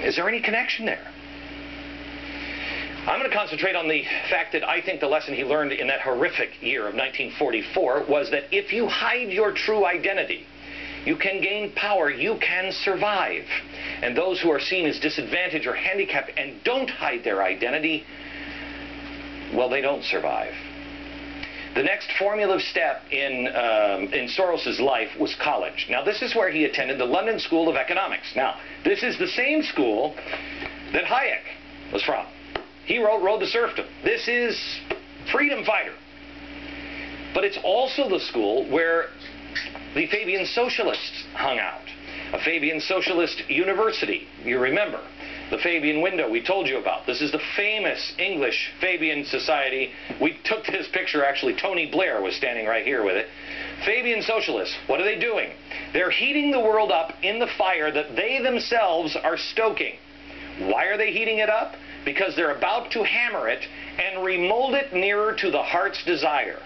Is there any connection there? I'm going to concentrate on the fact that I think the lesson he learned in that horrific year of 1944 was that if you hide your true identity, you can gain power, you can survive. And those who are seen as disadvantaged or handicapped and don't hide their identity, well, they don't survive. The next formative step in Soros' life was college. Now, this is where he attended the London School of Economics. Now, this is the same school that Hayek was from. He wrote Road to Serfdom. This is freedom fighter. But it's also the school where the Fabian Socialists hung out. A Fabian Socialist University, you remember. The Fabian window we told you about. This is the famous English Fabian Society. We took this picture, actually. Tony Blair was standing right here with it. Fabian Socialists, what are they doing? They're heating the world up in the fire that they themselves are stoking. Why are they heating it up? Because they're about to hammer it and remold it nearer to the heart's desire.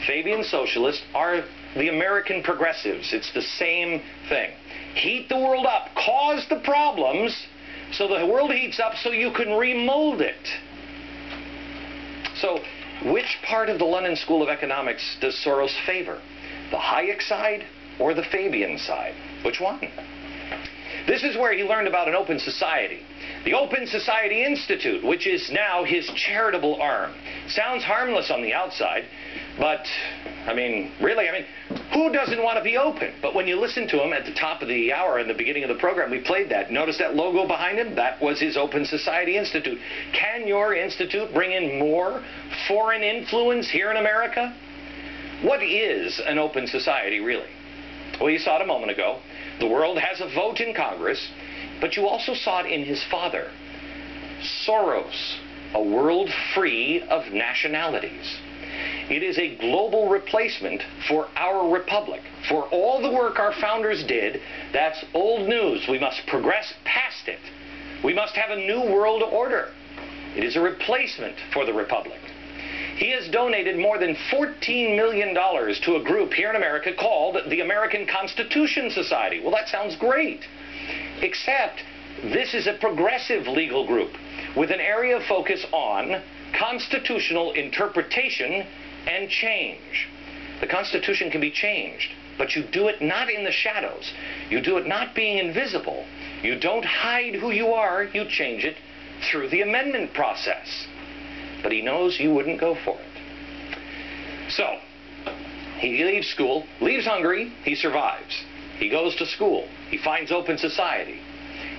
Fabian Socialists are the American progressives. It's the same thing. Heat the world up, cause the problems, so the world heats up so you can remold it. So, which part of the London School of Economics does Soros favor? The Hayek side or the Fabian side? Which one? This is where he learned about an open society. The Open Society Insitute, which is now his charitable arm. Sounds harmless on the outside, but, really, who doesn't want to be open? But when you listen to him at the top of the hour, in the beginning of the program, we played that. Notice that logo behind him? That was his Open Society Institute. Can your institute bring in more foreign influence here in America? What is an open society, really? Well, you saw it a moment ago. The world has a vote in Congress, but you also saw it in his father, Soros, a world free of nationalities. It is a global replacement for our republic. For all the work our founders did, that's old news. We must progress past it. We must have a new world order. It is a replacement for the republic. He has donated more than $14 million to a group here in America called the American Constitution Society. Well, that sounds great. Except this is a progressive legal group with an area of focus on constitutional interpretation and change. The Constitution can be changed, but you do it not in the shadows. You do it not being invisible. You don't hide who you are. You change it through the amendment process. But he knows you wouldn't go for it. So, he leaves school, leaves Hungary, he survives. He goes to school. He finds open society.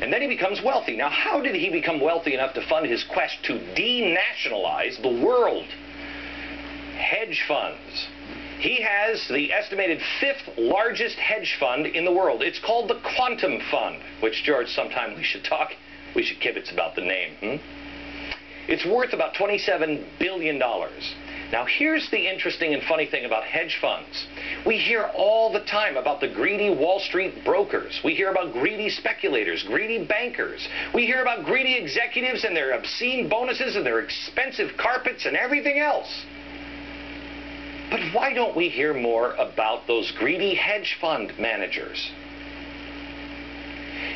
And then he becomes wealthy. Now, how did he become wealthy enough to fund his quest to denationalize the world? Hedge funds. He has the estimated 5th largest hedge fund in the world. It's called the Quantum Fund, which, George, sometime we should kibitz about the name. It's worth about $27 billion. Now, here's the interesting and funny thing about hedge funds. We hear all the time about the greedy Wall Street brokers. We hear about greedy speculators, greedy bankers. We hear about greedy executives and their obscene bonuses and their expensive carpets and everything else. But why don't we hear more about those greedy hedge fund managers?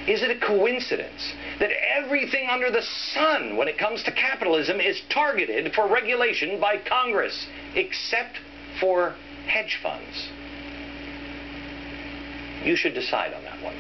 Is it a coincidence that everything under the sun when it comes to capitalism is targeted for regulation by Congress, except for hedge funds? You should decide on that one.